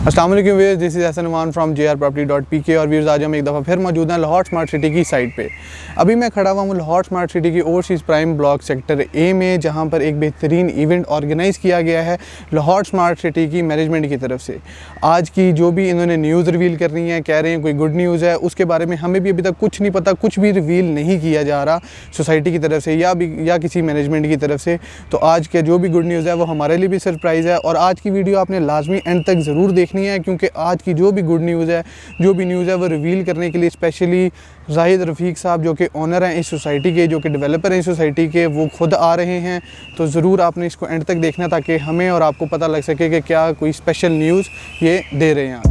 السلام علیکم viewers, this is Hassan عمان فرام JRProperty.pk اور ویئرز آج ہم ایک دفعہ پھر موجود ہیں لاہور سمارٹ سٹی کی سائٹ پہ۔ ابھی میں کھڑا ہوا ہوں لاہور سمارٹ سٹی کی اوورسیز پرائم بلاک سیکٹر اے میں، جہاں پر ایک بہترین ایونٹ آرگنائز کیا گیا ہے لاہور سمارٹ سٹی کی مینجمنٹ کی طرف سے۔ آج کی جو بھی انہوں نے نیوز ریویل کرنی ہے، کہہ رہے ہیں کوئی گڈ نیوز ہے، اس کے بارے میں ہمیں بھی ابھی تک کچھ نہیں پتہ، کچھ بھی ریویل نہیں کیا جا رہا سوسائٹی کی طرف سے یا کسی مینجمنٹ کی طرف سے۔ تو آج کے جو بھی گڈ نیوز ہے وہ ہمارے لیے بھی سرپرائز ہے، اور آج کی ویڈیو آپ نے لازمی اینڈ تک ضرور دیکھنی ہے، کیونکہ آج کی جو بھی گڈ نیوز ہے، جو بھی نیوز ہے وہ ریویل کرنے کے لیے اسپیشلی زاہد رفیق صاحب جو کہ اونر ہیں اس سوسائٹی کے، جو کہ ڈیولپر ہیں اس سوسائٹی کے، وہ خود آ رہے ہیں۔ تو ضرور آپ نے اس کو اینڈ تک دیکھنا تاکہ ہمیں اور آپ کو پتہ لگ سکے کہ کیا کوئی اسپیشل نیوز یہ دے رہے ہیں۔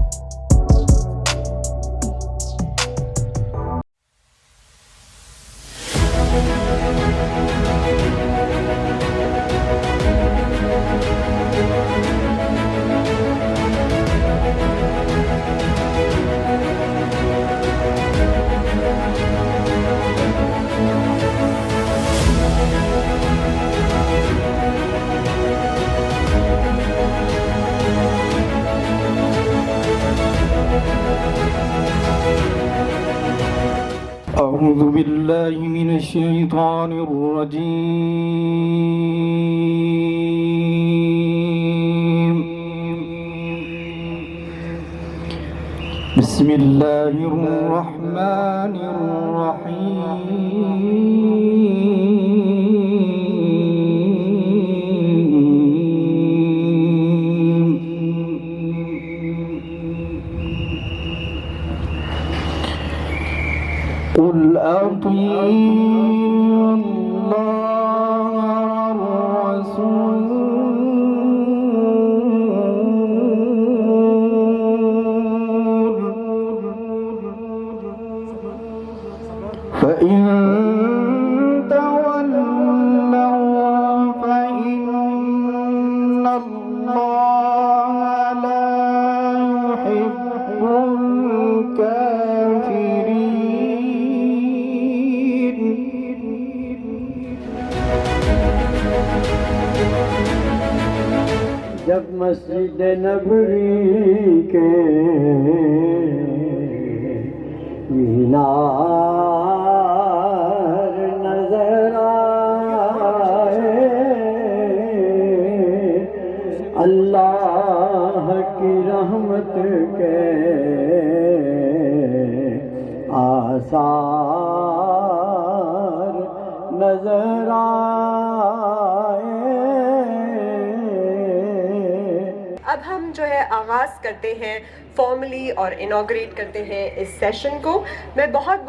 أعوذ بالله من الشيطان الرجيم. بسم الله الرحمن الرحيم. قل أطيعوا الله والرسول فإن تولوا فإن الله لا يحب الكافرين. جب مسجد نبوی کے مینار نظر آئے، اللہ کی رحمت کے آثار نظر آئے. اب ہم جو ہے آغاز کرتے ہیں فارملی اور انوگریٹ کرتے ہیں اس سیشن کو. میں بہت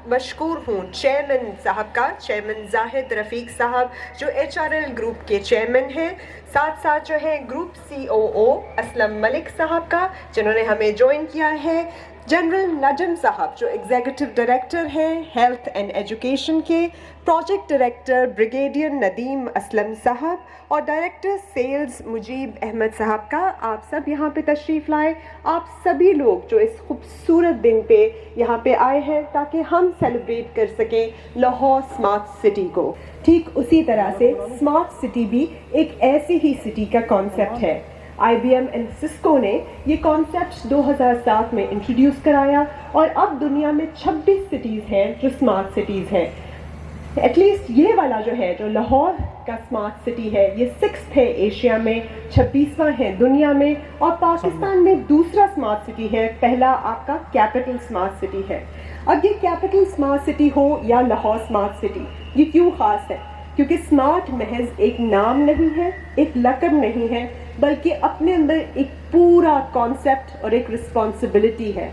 مشکور ہوں چیئرمین صاحب کا، چیئرمین زاہد رفیق صاحب جو HRL گروپ کے چیئرمین ہیں، ساتھ جو ہے گروپ COO اسلم ملک صاحب کا جنہوں نے ہمیں جوائن کیا ہے، جنرل نجم صاحب جو ایگزیکٹو ڈائریکٹر ہیں ہیلتھ اینڈ ایجوکیشن کے، project director brigadier Nadeem Aslam صاحب، اور ڈائریکٹر سیلز مجیب احمد صاحب کا. آپ سب یہاں پہ تشریف لائے، آپ سبھی لوگ جو اس خوبصورت دن پہ یہاں پہ آئے ہیں تاکہ ہم سیلیبریٹ کر سکیں لاہور سمارٹ سٹی کو. ٹھیک اسی طرح سے سمارٹ سٹی بھی ایک ایسی ہی سٹی کا کانسیپٹ ہے. IBM اینڈ سسکو نے یہ کانسیپٹ 2007 میں انٹروڈیوس کرایا، اور اب دنیا میں 26 سٹیز ہیں جو سمارٹ سٹیز ہیں. ایٹ لیسٹ یہ والا جو ہے جو لاہور کا سمارٹ سٹی ہے یہ 6th ہے ایشیا میں، 26واں ہے دنیا میں، اور پاکستان میں دوسرا سمارٹ سٹی ہے، پہلا آپ کا کیپٹل سمارٹ سٹی ہے. اب یہ کیپٹل سمارٹ سٹی ہو یا لاہور سمارٹ سٹی، یہ کیوں خاص ہے؟ کیونکہ سمارٹ محض ایک نام نہیں ہے، ایک لقب نہیں ہے، بلکہ اپنے اندر ایک پورا کانسیپٹ اور ایک رسپانسبلٹی ہے.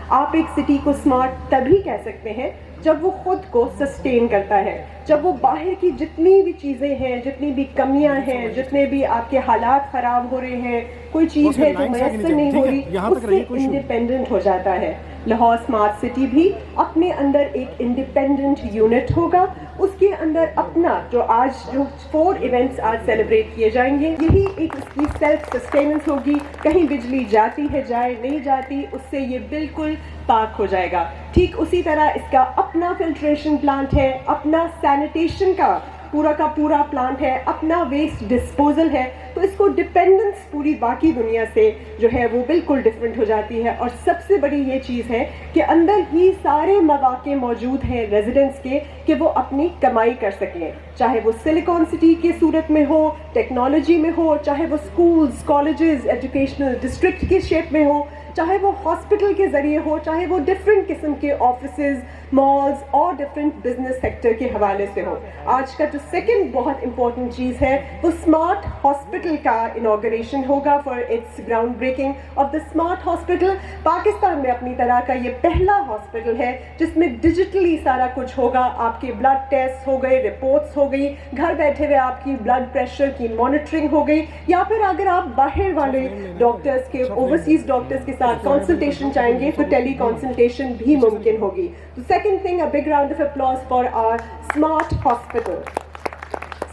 آپ ایک سٹی کو سمارٹ تبھی کہہ سکتے ہیں جب وہ خود کو سسٹین کرتا ہے، جب وہ باہر کی جتنی بھی چیزیں ہیں، جتنی بھی کمیاں ہیں، جتنے بھی آپ کے حالات خراب ہو رہے ہیں، کوئی چیز ہے جو میسر نہیں ہو رہی، اس سے انڈیپینڈنٹ ہو جاتا ہے. لاہور سمارٹ سٹی بھی اپنے اندر ایک انڈیپینڈنٹ یونٹ ہوگا. اس کے اندر اپنا جو آج جو 4 ایونٹس آج سیلیبریٹ کیے جائیں گے، یہی ایک اس کی سیلف سسٹیننس ہوگی. کہیں بجلی جاتی ہے جائے نہیں جاتی، اس سے یہ بالکل پاک ہو جائے گا. ٹھیک اسی طرح اس کا اپنا فلٹریشن پلانٹ ہے، اپنا سینیٹیشن کا پورا کا پورا پلانٹ ہے, اپنا ویسٹ ڈسپوزل ہے, تو اس کو ڈپینڈنس پوری باقی دنیا سے جو ہے وہ بالکل ڈفرینٹ ہو جاتی ہے. اور سب سے بڑی یہ چیز ہے کہ اندر ہی سارے مواقع موجود ہیں ریزیڈنٹس کے کہ وہ اپنی کمائی کر سکیں, چاہے وہ سلیکان سٹی کی صورت میں ہو, ٹیکنالوجی میں ہو, چاہے وہ اسکولز, کالجز, ایجوکیشنل ڈسٹرکٹ کی شیپ میں ہو, چاہے وہ ہاسپٹل کے ذریعے ہو, چاہے وہ ڈفرینٹ قسم کے آفیسز, مالز اور ڈفرینٹ بزنس سیکٹر کے حوالے سے ہو. آج کا جو سیکنڈ بہت امپورٹنٹ چیز ہے وہ اسمارٹ ہاسپٹل کا انوگریشن ہوگا for its ground breaking of the smart hospital. Pakistan میں اپنی طرح کا یہ پہلا ہاسپٹل ہے جس میں ڈیجیٹلی سارا کچھ ہوگا. آپ کے بلڈ ٹیسٹ ہو گئے, رپورٹس ہو گئی, گھر بیٹھے ہوئے آپ کی بلڈ پریشر کی مانیٹرنگ ہو گئی, یا پھر اگر آپ باہر والے ڈاکٹرز کے, اوورسیز ڈاکٹرز کے ساتھ کنسلٹیشن چاہیں گے تو ٹیلی کنسلٹیشن بھی ممکن ہوگی. تو second thing, a big round of applause for our smart hospital.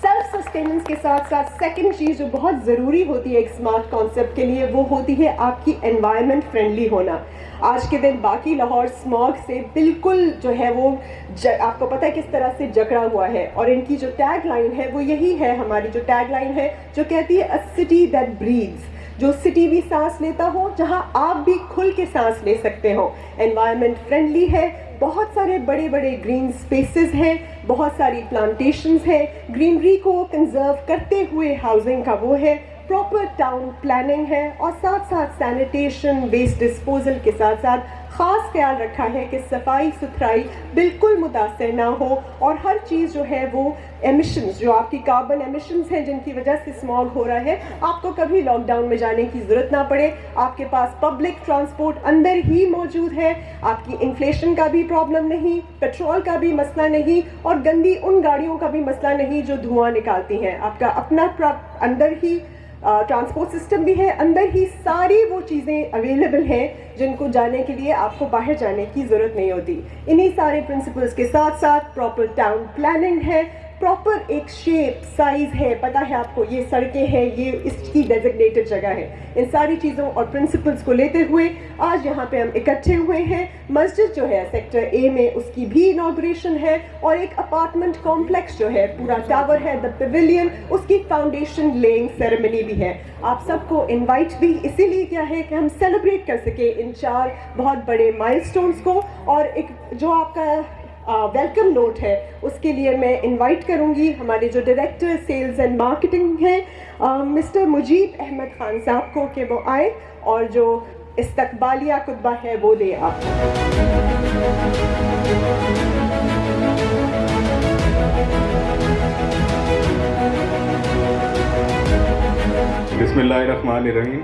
Self sustenance کے ساتھ ساتھ سیکنڈ چیز جو بہت ضروری ہوتی ہے ایک اسمارٹ کانسیپٹ کے لیے وہ ہوتی ہے آپ کی انوائرمنٹ فرینڈلی ہونا. آج کے دن باقی لاہور اسماگ سے بالکل جو ہے وہ آپ کو پتہ ہے کس طرح سے جکڑا ہوا ہے, اور ان کی جو ٹیگ لائن ہے وہ یہی ہے, ہماری جو ٹیگ لائن ہے جو کہتی ہے a city that breathes, جو سٹی بھی سانس لیتا ہو, جہاں آپ بھی کھل کے سانس لے سکتے ہو. انوائرمنٹ فرینڈلی ہے, بہت سارے بڑے بڑے گرین اسپیسز ہیں, بہت ساری پلانٹیشنز ہیں, گرینری کو کنزرو کرتے ہوئے ہاؤسنگ کا وہ ہے, پراپر ٹاؤن پلاننگ ہے, اور ساتھ ساتھ سینیٹیشن, ویسٹ ڈسپوزل کے ساتھ ساتھ خاص خیال رکھا ہے کہ صفائی ستھرائی بالکل متاثر نہ ہو, اور ہر چیز جو ہے وہ ایمیشنز, جو آپ کی کاربن ایمیشنز ہیں جن کی وجہ سے اسماگ ہو رہا ہے, آپ کو کبھی لاک ڈاؤن میں جانے کی ضرورت نہ پڑے. آپ کے پاس پبلک ٹرانسپورٹ اندر ہی موجود ہے, آپ کی انفلیشن کا بھی پرابلم نہیں, پیٹرول کا بھی مسئلہ نہیں, اور گندی ان گاڑیوں کا بھی مسئلہ نہیں جو دھواں نکالتی ہیں. آپ کا اپنا اندر ہی ٹرانسپورٹ سسٹم بھی ہے, اندر ہی ساری وہ چیزیں اویلیبل ہیں جن کو جانے کے لیے آپ کو باہر جانے کی ضرورت نہیں ہوتی. انہی سارے پرنسپلز کے ساتھ ساتھ پراپر ٹاؤن پلاننگ ہے, پراپر ایک شیپ سائز ہے, پتہ ہے آپ کو یہ سڑکیں ہیں, یہ اس کی ڈیزگنیٹڈ جگہ ہے. ان ساری چیزوں اور پرنسپلز کو لیتے ہوئے آج یہاں پہ ہم اکٹھے ہوئے ہیں. مسجد جو ہے سیکٹر اے میں اس کی بھی انوگریشن ہے, اور ایک اپارٹمنٹ کمپلیکس جو ہے پورا ٹاور ہے دا پیویلین, اس کی فاؤنڈیشن لیئنگ سیریمنی بھی ہے. آپ سب کو انوائٹ بھی اسی لیے کیا ہے کہ ہم سیلیبریٹ کر سکیں ان 4 بہت بڑے مائل سٹونز کو. اور ایک جو آپ کا ویلکم نوٹ ہے اس کے لیے میں انوائٹ کروں گی ہمارے جو ڈائریکٹر سیلز اینڈ مارکیٹنگ ہیں مسٹر مجیب احمد خان صاحب کو کہ وہ آئے اور جو استقبالیہ خطبہ ہے وہ دے. آپ بسم اللہ الرحمن الرحیم.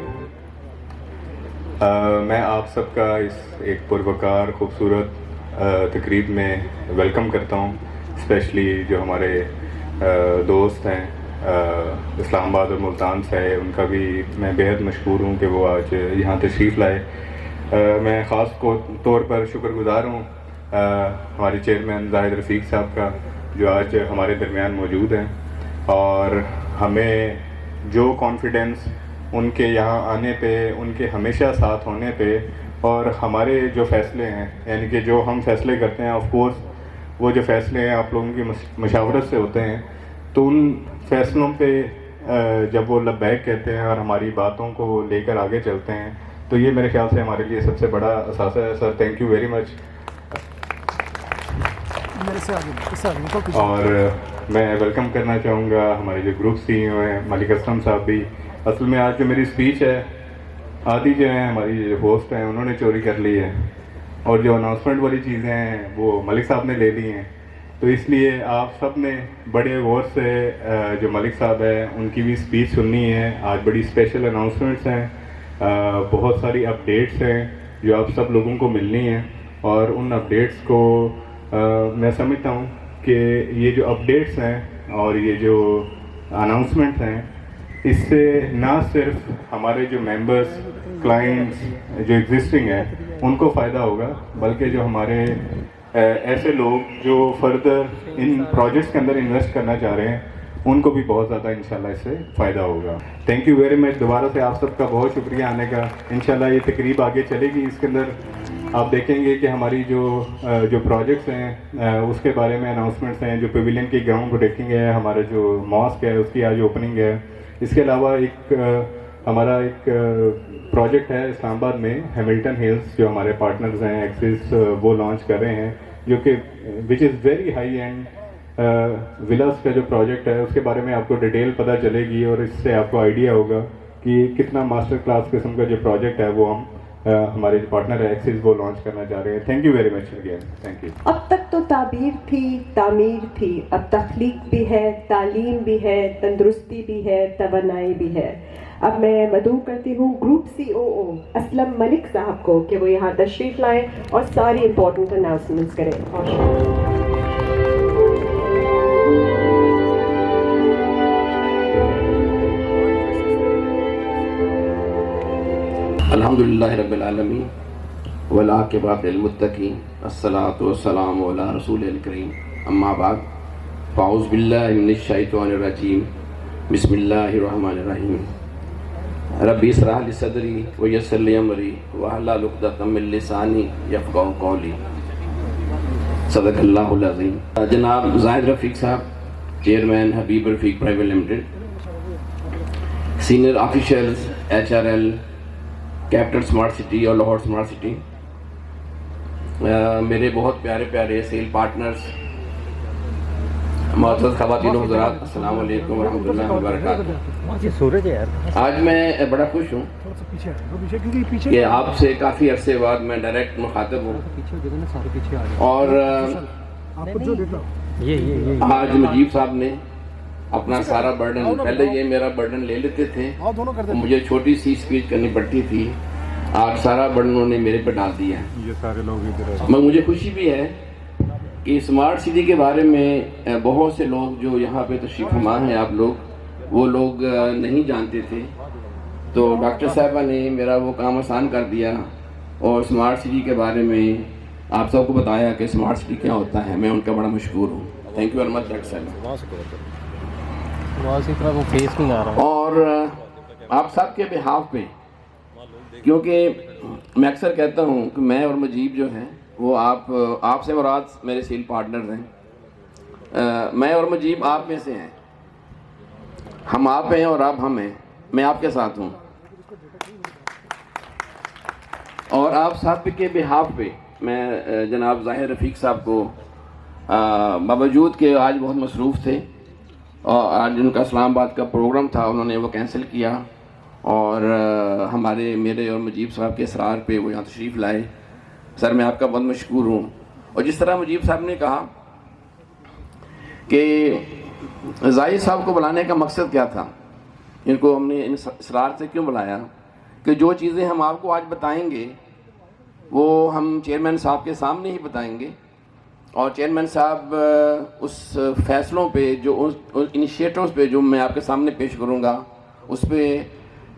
میں آپ سب کا اس ایک پروکار خوبصورت تقریب میں ویلکم کرتا ہوں, اسپیشلی جو ہمارے دوست ہیں اسلام آباد اور ملتان سے, ان کا بھی میں بےحد مشکور ہوں کہ وہ آج یہاں تشریف لائے. میں خاص طور پر شکر گزار ہوں ہمارے چیئرمین زاہد رفیق صاحب کا جو آج ہمارے درمیان موجود ہیں, اور ہمیں جو کانفیڈنس ان کے یہاں آنے پہ, ان کے ہمیشہ ساتھ ہونے پہ, اور ہمارے جو فیصلے ہیں یعنی کہ جو ہم فیصلے کرتے ہیں, آف کورس وہ جو فیصلے ہیں آپ لوگوں کی مشاورت سے ہوتے ہیں, تو ان فیصلوں پہ جب وہ لبیک کہتے ہیں اور ہماری باتوں کو لے کر آگے چلتے ہیں, تو یہ میرے خیال سے ہمارے لیے سب سے بڑا اثاثہ ہے. Sir thank you very much. اور میں ویلکم کرنا چاہوں گا ہمارے جو گروپ سی ای او ہیں ملک اسلم صاحب بھی. اصل میں آج جو میری اسپیچ ہے آدھی جو ہیں ہماری جو ہوسٹ ہیں انہوں نے چوری کر لی ہے, اور جو اناؤنسمنٹ والی چیزیں ہیں وہ ملک صاحب نے لے لی ہیں. تو اس لیے آپ سب نے بڑے غور سے جو ملک صاحب ہیں ان کی بھی اسپیچ سننی ہے. آج بڑی اسپیشل اناؤنسمنٹس ہیں, بہت ساری اپڈیٹس ہیں جو آپ سب لوگوں کو ملنی ہیں, اور ان اپڈیٹس کو میں سمجھتا ہوں کہ یہ جو اپڈیٹس ہیں اور یہ جو اناؤنسمنٹس ہیں اس سے نہ صرف ہمارے جو ممبرس کلائنٹس جو ایگزسٹنگ ہیں ان کو فائدہ ہوگا, بلکہ جو ہمارے ایسے لوگ جو فردر ان پروجیکٹس کے اندر انویسٹ کرنا چاہ رہے ہیں ان کو بھی بہت زیادہ انشاءاللہ اس سے فائدہ ہوگا. Thank you very much. دوبارہ سے آپ سب کا بہت شکریہ آنے کا. انشاءاللہ یہ تقریب آگے چلے گی, اس کے اندر آپ دیکھیں گے کہ ہماری جو پروجیکٹس ہیں اس کے بارے میں اناؤنسمنٹس ہیں. جو پیویلین کی گراؤنڈ بریکنگ ہے, ہمارا جو ماسک ہے اس کی آج اوپننگ ہے. اس کے علاوہ ہمارا ایک پروجیکٹ ہے اسلام آباد میں, ہیملٹن ہلز, جو ہمارے پارٹنرز ہیں ایکسس, وہ لانچ کر رہے ہیں, جو کہ وچ از ویری ہائی اینڈ ولاس کا جو پروجیکٹ ہے اس کے بارے میں آپ کو ڈیٹیل پتہ چلے گی, اور اس سے آپ کو آئیڈیا ہوگا کہ کتنا ماسٹر کلاس قسم کا جو پروجیکٹ ہے وہ ہمارے جو پارٹنر ہے ایکسس وہ لانچ کرنا چاہ رہے ہیں. Thank you very much again. Thank you. اب تک تو تعبیر تھی, تعمیر تھی, اب تخلیق بھی ہے, تعلیم بھی ہے, تندرستی بھی ہے, توانائی بھی ہے. اب میں مدعو کرتی ہوں گروپ COO اسلم ملک صاحب کو کہ وہ یہاں تشریف لائیں اور ساری امپورٹنٹ اناؤنسمنٹس کریں. الحمدللہ رب العالمین والعاقبۃ للمتقین الصلاۃ والسلام علی رسول الکریم اما بعد فاعوذ باللہ من الشیطان الرجیم بسم اللہ الرحمن الرحیم رب اشرح لی صدری ویسر لی امری واحلل عقدۃ من لسانی یفقہوا قولی. صدق اللہ العظیم. جناب زاہد رفیق صاحب, chairman Habib Rafiq private limited, senior officials HRL capital smart city اور لاہور اسمارٹ سٹی, میرے بہت پیارے پیارے سیل پارٹنرز, معزز خواتین و حضرات, السلام علیکم ورحمۃ اللہ وبرکاتہ. آج میں بڑا خوش ہوں کہ آپ سے کافی عرصے بعد میں ڈائریکٹ مخاطب ہوں, اور آج مجیب صاحب نے اپنا سارا برڈن, پہلے یہ میرا برڈن لے لیتے تھے, مجھے چھوٹی سی اسپیچ کرنی پڑتی تھی, آج سارا برڈن انہوں نے میرے پہ ڈال دیا ہے. یہ سارے لوگ مجھے خوشی بھی ہے کہ اسمارٹ سٹی کے بارے میں بہت سے لوگ جو یہاں پہ تشریف فرما ہیں آپ لوگ, وہ لوگ نہیں جانتے تھے, تو ڈاکٹر صاحبہ نے میرا وہ کام آسان کر دیا اور اسمارٹ سٹی کے بارے میں آپ سب کو بتایا کہ اسمارٹ سٹی کیا ہوتا ہے. میں ان کا بڑا مشکور ہوں. Thank you very much doctor صاحب. اور آپ سب کے بہاف پہ, کیونکہ میں اکثر کہتا ہوں کہ میں اور مجیب جو ہیں وہ آپ سے مراد میرے سیل پارٹنرز ہیں, میں اور مجیب آپ میں سے ہیں, ہم آپ ہیں اور آپ ہم ہیں. میں آپ کے ساتھ ہوں, اور آپ سب کے بہاف پہ میں جناب ظاہر رفیق صاحب کو, باوجود کہ آج بہت مصروف تھے اور آج ان کا اسلام آباد کا پروگرام تھا, انہوں نے وہ کینسل کیا, اور میرے اور مجیب صاحب کے اصرار پہ وہ یہاں تشریف لائے. سر میں آپ کا بہت مشکور ہوں. اور جس طرح مجیب صاحب نے کہا کہ زاہد صاحب کو بلانے کا مقصد کیا تھا, ان کو ہم نے اصرار سے کیوں بلایا, کہ جو چیزیں ہم آپ کو آج بتائیں گے وہ ہم چیئرمین صاحب کے سامنے ہی بتائیں گے, اور چیئرمین صاحب اس فیصلوں پہ, جو انیشیٹوز پہ جو میں آپ کے سامنے پیش کروں گا, اس پہ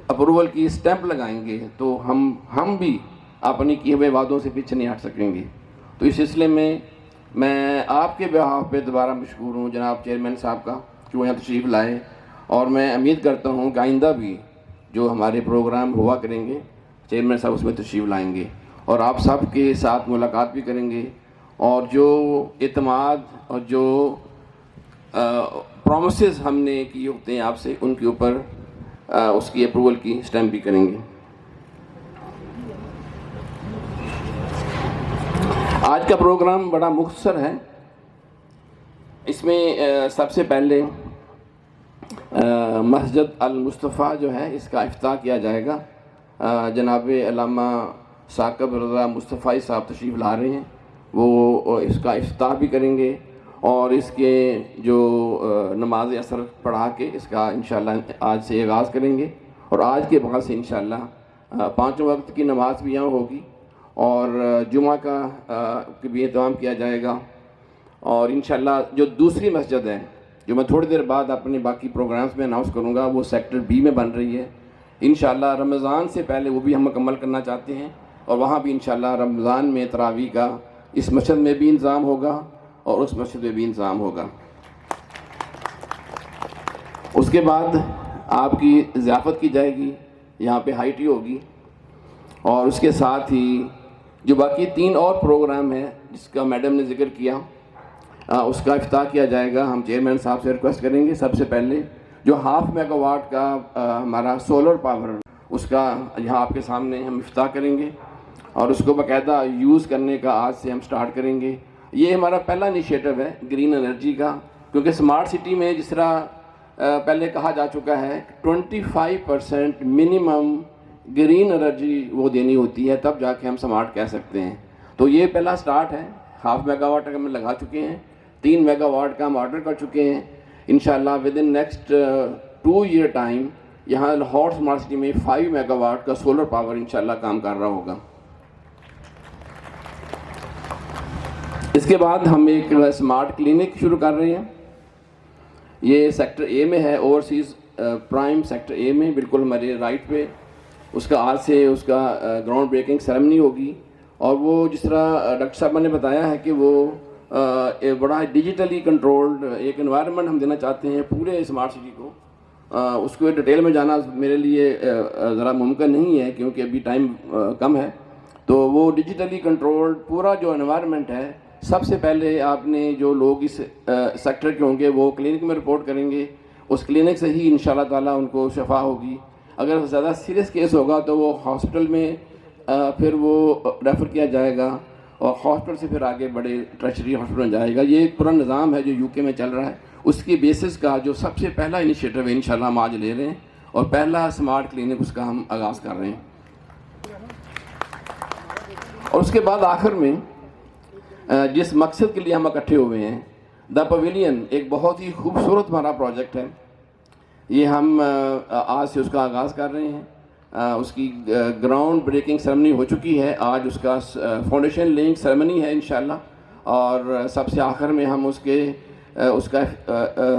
اپروول کی اسٹیمپ لگائیں گے, تو ہم بھی اپنی کیے ہوئے وعدوں سے پیچھے نہیں ہٹ سکیں گے. تو اس سلسلے میں آپ کے بہاف پہ دوبارہ مشکور ہوں جناب چیئرمین صاحب کا کہ وہ یہاں تشریف لائے, اور میں امید کرتا ہوں کہ آئندہ بھی جو ہمارے پروگرام ہوا کریں گے چیئرمین صاحب اس میں تشریف لائیں گے, اور آپ سب کے ساتھ ملاقات بھی کریں گے, اور جو اعتماد اور جو پرومسز ہم نے کیے ہوتے ہیں آپ سے, ان کے اوپر اس کی اپروول کی اسٹیمپ بھی کریں گے. آج کا پروگرام بڑا مختصر ہے. اس میں سب سے پہلے مسجد المصطفیٰ جو ہے اس کا افتتاح کیا جائے گا. جناب علامہ ثاقب رضا مصطفی صاحب تشریف لا رہے ہیں, وہ اس کا افتتاح بھی کریں گے, اور اس کے جو نماز عصر پڑھا کے اس کا انشاءاللہ آج سے آغاز کریں گے, اور آج کے بعد سے انشاءاللہ 5 وقت کی نماز بھی یہاں ہوگی, اور جمعہ کا بھی اہتمام کیا جائے گا. اور انشاءاللہ جو دوسری مسجد ہے جو میں تھوڑی دیر بعد اپنے باقی پروگرامز میں اناؤنس کروں گا, وہ سیکٹر B میں بن رہی ہے. انشاءاللہ رمضان سے پہلے وہ بھی ہم مکمل کرنا چاہتے ہیں, اور وہاں بھی انشاءاللہ رمضان میں تراویح کا اس مسجد میں بھی انتظام ہوگا اور اس مسجد میں بھی انتظام ہوگا. اس کے بعد آپ کی ضیافت کی جائے گی, یہاں پہ ہائی ٹی ہوگی, اور اس کے ساتھ ہی جو باقی 3 اور پروگرام ہیں جس کا میڈم نے ذکر کیا، اس کا افتتاح کیا جائے گا. ہم چیئرمین صاحب سے ریکویسٹ کریں گے سب سے پہلے جو 0.5 میگا واٹ کا ہمارا سولر پاور، اس کا یہاں آپ کے سامنے ہم افتتاح کریں گے اور اس کو باقاعدہ یوز کرنے کا آج سے ہم سٹارٹ کریں گے. یہ ہمارا پہلا انیشیٹو ہے گرین انرجی کا، کیونکہ اسمارٹ سٹی میں جس طرح پہلے کہا جا چکا ہے 25% منیمم گرین انرجی وہ دینی ہوتی ہے، تب جا کے ہم اسمارٹ کہہ سکتے ہیں. تو یہ پہلا سٹارٹ ہے. 0.5 میگا واٹ ہم لگا چکے ہیں، 3 میگا واٹ کا ہم آرڈر کر چکے ہیں. انشاءاللہ with in next 2 year time یہاں لاہور اسمارٹ سٹی میں 5 میگا واٹ کا سولر پاور انشاءاللہ کام کر رہا ہوگا. اس کے بعد ہم ایک اسمارٹ کلینک شروع کر رہے ہیں. یہ سیکٹر اے میں ہے، اوورسیز پرائم سیکٹر اے میں، بالکل ہمارے رائٹ پہ. اس کا آج سے اس کا گراؤنڈ بریکنگ سیرمنی ہوگی. اور وہ جس طرح ڈاکٹر صاحبہ نے بتایا ہے کہ وہ بڑا ڈیجیٹلی کنٹرولڈ ایک انوائرمنٹ ہم دینا چاہتے ہیں پورے اسمارٹ سٹی کو. اس کو ڈیٹیل میں جانا میرے لیے ذرا ممکن نہیں ہے کیونکہ ابھی ٹائم کم ہے. تو وہ ڈیجیٹلی کنٹرولڈ پورا جو انوائرمنٹ ہے، سب سے پہلے آپ نے جو لوگ اس سیکٹر کے ہوں گے وہ کلینک میں رپورٹ کریں گے. اس کلینک سے ہی انشاءاللہ تعالیٰ ان کو شفا ہوگی. اگر زیادہ سیریس کیس ہوگا تو وہ ہاسپٹل میں پھر وہ ریفر کیا جائے گا اور ہاسپٹل سے پھر آگے بڑے ٹرشری ہاسپٹل میں جائے گا. یہ ایک پورا نظام ہے جو UK میں چل رہا ہے. اس کی بیسس کا جو سب سے پہلا انیشیٹو ہے انشاءاللہ ہم آج لے رہے ہیں اور پہلا اسمارٹ کلینک اس کا ہم آغاز کر رہے ہیں. اور اس کے بعد آخر میں جس مقصد کے لیے ہم اکٹھے ہوئے ہیں، دا پویلین ایک بہت ہی خوبصورت ہمارا پروجیکٹ ہے. یہ ہم آج سے اس کا آغاز کر رہے ہیں. اس کی گراؤنڈ بریکنگ سیرمنی ہو چکی ہے. آج اس کا فاؤنڈیشن لیئنگ سیرمنی ہے انشاءاللہ. اور سب سے آخر میں ہم اس کا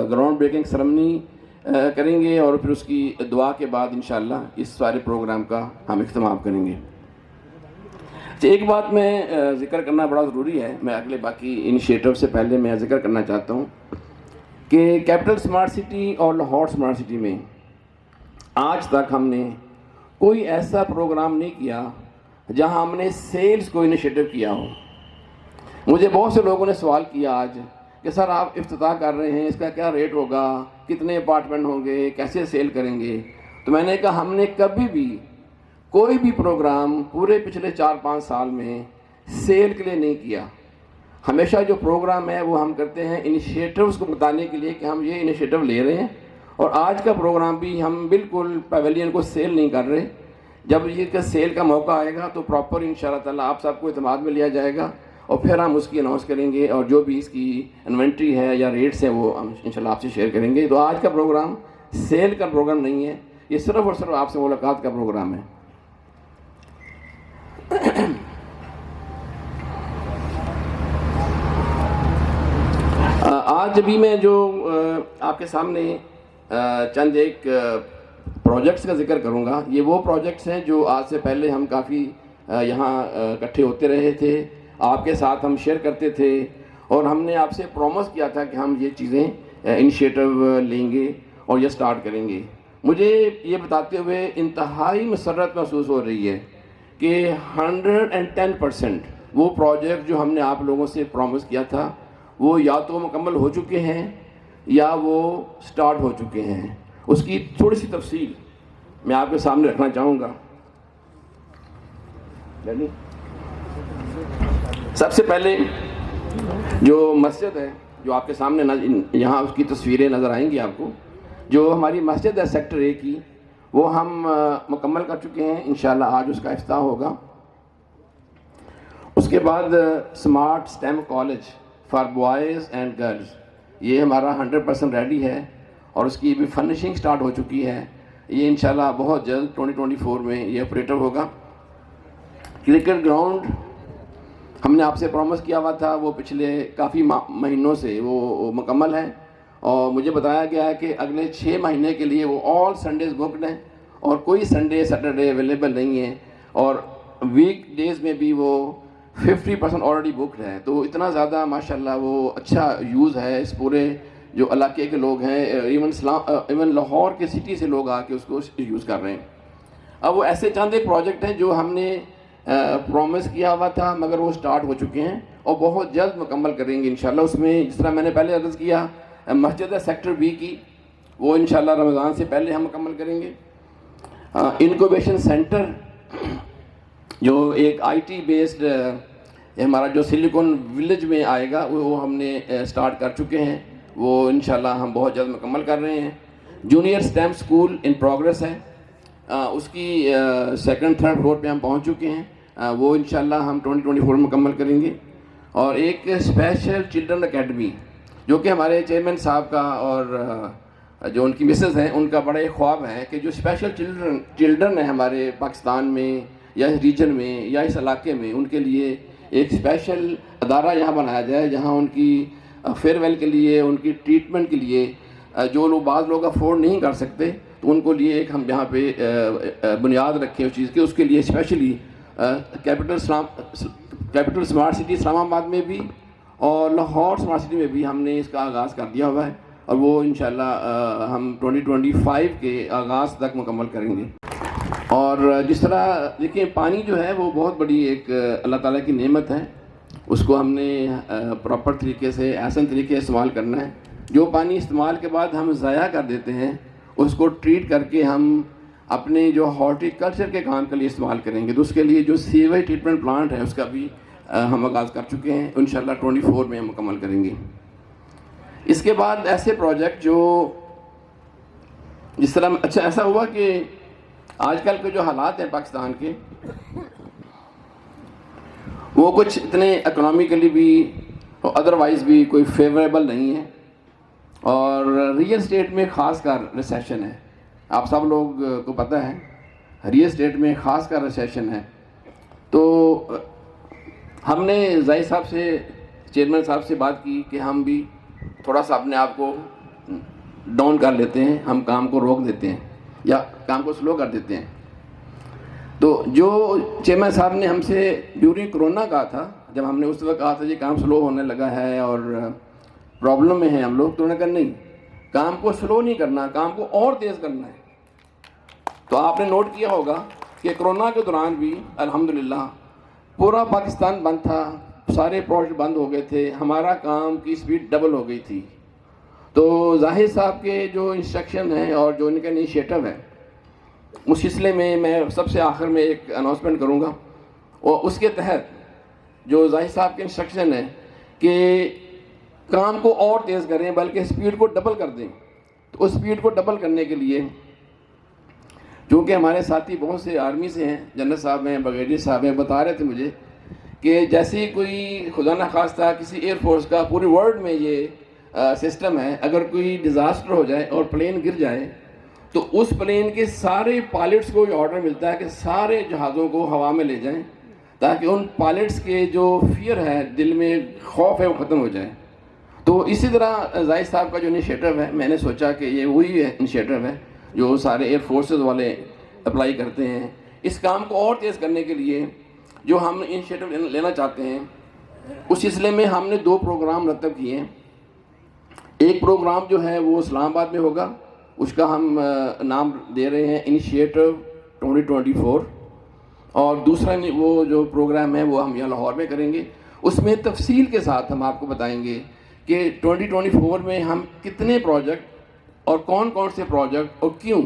گراؤنڈ بریکنگ سیرمنی کریں گے اور پھر اس کی دعا کے بعد انشاءاللہ اس سارے پروگرام کا ہم اختتام کریں گے. ایک بات میں ذکر کرنا بڑا ضروری ہے، میں اگلے باقی انیشیٹو سے پہلے میں ذکر کرنا چاہتا ہوں کہ کیپٹل اسمارٹ سٹی اور لاہور اسمارٹ سٹی میں آج تک ہم نے کوئی ایسا پروگرام نہیں کیا جہاں ہم نے سیلز کو انیشیٹو کیا ہو. مجھے بہت سے لوگوں نے سوال کیا آج کہ سر آپ افتتاح کر رہے ہیں، اس کا کیا ریٹ ہوگا، کتنے اپارٹمنٹ ہوں گے، کیسے سیل کریں گے. تو میں نے کہا ہم نے کبھی بھی کوئی بھی پروگرام پورے پچھلے 4-5 سال میں سیل کے لیے نہیں کیا. ہمیشہ جو پروگرام ہے وہ ہم کرتے ہیں انیشیٹوز کو بتانے کے لیے کہ ہم یہ انیشیٹو لے رہے ہیں. اور آج کا پروگرام بھی ہم بالکل پیویلین کو سیل نہیں کر رہے. جب یہ کا سیل کا موقع آئے گا تو پراپر انشاءاللہ تعالیٰ آپ سب کو اعتماد میں لیا جائے گا اور پھر ہم اس کی اناؤنس کریں گے اور جو بھی اس کی انوینٹری ہے یا ریٹس ہیں وہ ہم انشاءاللہ آپ سے شیئر کریں گے. تو آج کا پروگرام سیل کا پروگرام نہیں ہے، یہ صرف اور صرف آپ سے ملاقات کا پروگرام ہے. آج ابھی میں جو آپ کے سامنے چند ایک پروجیکٹس کا ذکر کروں گا. یہ وہ پروجیکٹس ہیں جو آج سے پہلے ہم کافی یہاں اکٹھے ہوتے رہے تھے، آپ کے ساتھ ہم شیئر کرتے تھے اور ہم نے آپ سے پرومس کیا تھا کہ ہم یہ چیزیں انیشیٹو لیں گے اور یہ سٹارٹ کریں گے. مجھے یہ بتاتے ہوئے انتہائی مسرت محسوس ہو رہی ہے کہ 110% وہ پروجیکٹ جو ہم نے آپ لوگوں سے پرومس کیا تھا وہ یا تو مکمل ہو چکے ہیں یا وہ سٹارٹ ہو چکے ہیں. اس کی تھوڑی سی تفصیل میں آپ کے سامنے رکھنا چاہوں گا. سب سے پہلے جو مسجد ہے جو آپ کے سامنے یہاں اس کی تصویریں نظر آئیں گی آپ کو، جو ہماری مسجد ہے سیکٹر اے کی، وہ ہم مکمل کر چکے ہیں. انشاءاللہ آج اس کا افتتاح ہوگا. اس کے بعد smart STEM college for boys and girls, یہ ہمارا 100% ریڈی ہے اور اس کی بھی فرنیشنگ سٹارٹ ہو چکی ہے. یہ انشاءاللہ بہت جلد 2024 میں یہ آپریٹر ہوگا. کرکٹ گراؤنڈ ہم نے آپ سے پرومس کیا ہوا تھا، وہ پچھلے کافی مہینوں سے وہ مکمل ہے اور مجھے بتایا گیا ہے کہ اگلے 6 مہینے کے لیے وہ آل سنڈیز بکڈ ہیں اور کوئی سنڈے سیٹرڈے اویلیبل نہیں ہے اور ویک ڈیز میں بھی وہ 50% آلریڈی بکڈ ہے. تو اتنا زیادہ ماشاءاللہ وہ اچھا یوز ہے. اس پورے جو علاقے کے لوگ ہیں، ایون لاہور کے سٹی سے لوگ آ کے اس کو یوز کر رہے ہیں. اب وہ ایسے چند ایک پروجیکٹ ہیں جو ہم نے پرومس کیا ہوا تھا مگر وہ سٹارٹ ہو چکے ہیں اور بہت جلد مکمل کریں گے انشاءاللہ. اس میں جس طرح میں نے پہلے عرض کیا مسجد ہے سیکٹر بی کی, وہ انشاءاللہ رمضان سے پہلے ہم مکمل کریں گے. انکوبیشن سینٹر جو ایک آئی ٹی بیسڈ ہمارا جو سلیکون ولیج میں آئے گا وہ ہم نے سٹارٹ کر چکے ہیں, وہ انشاءاللہ ہم بہت جلد مکمل کر رہے ہیں. جونیئر اسٹیم سکول ان پروگریس ہے, اس کی سیکنڈ تھرڈ فلور پہ ہم پہنچ چکے ہیں, وہ انشاءاللہ ہم 2024 مکمل کریں گے. اور ایک اسپیشل چلڈرن اکیڈمی جو کہ ہمارے چیئرمین صاحب کا اور جو ان کی مسز ہیں ان کا بڑا ایک خواب ہے کہ جو اسپیشل چلڈرن ہیں ہمارے پاکستان میں یا اس ریجن میں یا اس علاقے میں, ان کے لیے ایک اسپیشل ادارہ یہاں بنایا جائے جہاں ان کی فیئر ویل کے لیے, ان کی ٹریٹمنٹ کے لیے جو لوگ بعض لوگ افورڈ نہیں کر سکتے تو ان کو لیے ایک ہم یہاں پہ بنیاد رکھیں اس چیز کی. اس کے لیے اسپیشلی کیپٹل اسمارٹ سٹی اسلام آباد میں بھی اور لاہور اسمارٹ سٹی میں بھی ہم نے اس کا آغاز کر دیا ہوا ہے اور وہ انشاءاللہ ہم 2025 کے آغاز تک مکمل کریں گے. اور جس طرح دیکھیں پانی جو ہے وہ بہت بڑی ایک اللہ تعالیٰ کی نعمت ہے, اس کو ہم نے پراپر طریقے سے احسن طریقے سے استعمال کرنا ہے. جو پانی استعمال کے بعد ہم ضائع کر دیتے ہیں اس کو ٹریٹ کر کے ہم اپنے جو ہارٹی کلچر کے کام کے لیے استعمال کریں گے. تو اس کے لیے جو سیویج ٹریٹمنٹ پلانٹ ہے اس کا بھی ہم آغاز کر چکے ہیں, انشاءاللہ 24 میں ہم مکمل کریں گے. اس کے بعد ایسے پروجیکٹ جو جس طرح اچھا ایسا ہوا کہ آج کل کے جو حالات ہیں پاکستان کے وہ کچھ اتنے اکنامیکلی بھی اور ادروائز بھی کوئی فیوریبل نہیں ہے, اور ریئل اسٹیٹ میں خاص کر ریسیشن ہے. آپ سب لوگ کو پتہ ہے ریئل اسٹیٹ میں خاص کر ریسیشن ہے. تو ہم نے زاہد صاحب سے, چیئرمین صاحب سے بات کی کہ ہم بھی تھوڑا سا اپنے آپ کو ڈاؤن کر لیتے ہیں, ہم کام کو روک دیتے ہیں یا کام کو سلو کر دیتے ہیں. تو جو چیئرمین صاحب نے ہم سے ڈیورنگ کرونا کہا تھا, جب ہم نے اس وقت کہا تھا یہ کام سلو ہونے لگا ہے اور پرابلم میں ہیں ہم لوگ, تو انہوں نے کہا نہیں, کام کو سلو نہیں کرنا, کام کو اور تیز کرنا ہے. تو آپ نے نوٹ کیا ہوگا کہ کرونا کے دوران بھی الحمدللہ پورا پاکستان بند تھا, سارے پروجیکٹ بند ہو گئے تھے, ہمارا کام کی سپیڈ ڈبل ہو گئی تھی. تو زاہد صاحب کے جو انسٹرکشن ہیں اور جو ان کا انیشیٹو ہے اس سلسلے میں سب سے آخر میں ایک اناؤنسمنٹ کروں گا, اور اس کے تحت جو زاہد صاحب کے انسٹرکشن ہے کہ کام کو اور تیز کریں بلکہ سپیڈ کو ڈبل کر دیں. تو اس سپیڈ کو ڈبل کرنے کے لیے چونکہ ہمارے ساتھی بہت سے آرمی سے ہیں, جنرل صاحب ہیں, بریگیڈیئر صاحب ہیں, بتا رہے تھے مجھے کہ جیسے کوئی خدا نخواستہ کسی ایئر فورس کا پورے ورلڈ میں یہ سسٹم ہے, اگر کوئی ڈیزاسٹر ہو جائے اور پلین گر جائے تو اس پلین کے سارے پائلٹس کو یہ آرڈر ملتا ہے کہ سارے جہازوں کو ہوا میں لے جائیں تاکہ ان پائلٹس کے جو فیئر ہے, دل میں خوف ہے, وہ ختم ہو جائے. تو اسی طرح زاہد صاحب کا جو انیشیٹو ہے, میں نے سوچا کہ یہ وہی انیشیٹو ہے جو سارے ایئر فورسز والے اپلائی کرتے ہیں. اس کام کو اور تیز کرنے کے لیے جو ہم انیشیٹو لینا چاہتے ہیں اس سلسلے میں ہم نے 2 پروگرام مرتب کیے ہیں. ایک پروگرام جو ہے وہ اسلام آباد میں ہوگا, اس کا ہم نام دے رہے ہیں انیشیٹو 2024, اور دوسرا وہ جو پروگرام ہے وہ ہم یہاں لاہور میں کریں گے. اس میں تفصیل کے ساتھ ہم آپ کو بتائیں گے کہ 2024 میں ہم کتنے پروجیکٹ اور کون کون سے پروجیکٹ اور کیوں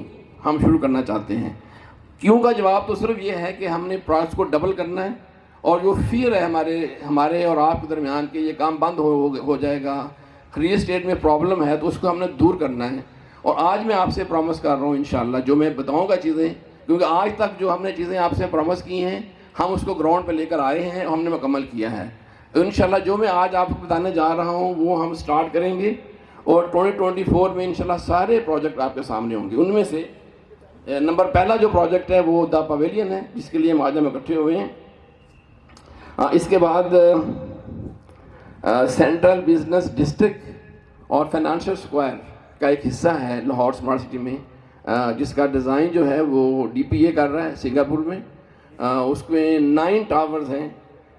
ہم شروع کرنا چاہتے ہیں. کیوں کا جواب تو صرف یہ ہے کہ ہم نے پروجیکٹ کو ڈبل کرنا ہے, اور جو فیئر ہے ہمارے اور آپ کے درمیان کہ یہ کام بند ہو جائے گا, ریئل اسٹیٹ میں پرابلم ہے, تو اس کو ہم نے دور کرنا ہے. اور آج میں آپ سے پرومس کر رہا ہوں انشاءاللہ جو میں بتاؤں گا چیزیں, کیونکہ آج تک جو ہم نے چیزیں آپ سے پرومس کی ہیں ہم اس کو گراؤنڈ پہ لے کر آئے ہیں اور ہم نے مکمل کیا ہے. انشاءاللہ جو میں آج آپ کو بتانے جا رہا ہوں وہ ہم سٹارٹ کریں گے, اور 2024 میں انشاءاللہ سارے پروجیکٹ آپ کے سامنے ہوں گے. ان میں سے پہلا جو پروجیکٹ ہے وہ دا پویلین ہے, جس کے لیے ہم آج اکٹھے ہوئے ہیں. اس کے بعد سینٹرل بزنس ڈسٹرکٹ اور فائنانشل اسکوائر کا ایک حصہ ہے لاہور اسمارٹ سٹی میں, جس کا ڈیزائن جو ہے وہ DPA کر رہا ہے سنگاپور میں. اس میں 9 ٹاورز ہیں,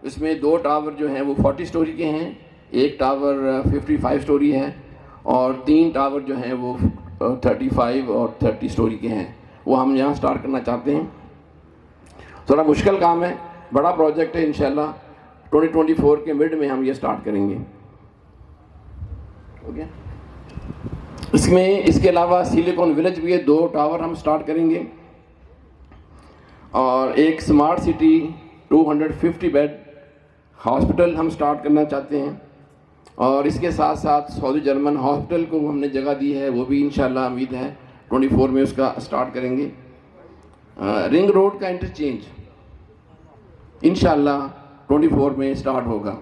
اس میں 2 ٹاور جو ہیں وہ 40 سٹوری کے ہیں, ایک ٹاور 55 سٹوری ہے, اور 3 ٹاور جو ہیں وہ 35 اور 30 سٹوری کے ہیں. وہ ہم یہاں سٹارٹ کرنا چاہتے ہیں. تھوڑا مشکل کام ہے بڑا پروجیکٹ ہے، انشاءاللہ 2024 کے مڈ میں ہم یہ سٹارٹ کریں گے. اوکے، اس کے علاوہ سیلیکون ولیج بھی ہے، 2 ٹاور ہم سٹارٹ کریں گے، اور ایک اسمارٹ سٹی 250 بیڈ ہاسپٹل ہم سٹارٹ کرنا چاہتے ہیں. اور اس کے ساتھ ساتھ سعودی جرمن ہاسپٹل کو ہم نے جگہ دی ہے، وہ بھی انشاءاللہ امید ہے 24 میں اس کا سٹارٹ کریں گے. رنگ روڈ کا انٹرچینج انشاءاللہ 24 میں سٹارٹ ہوگا.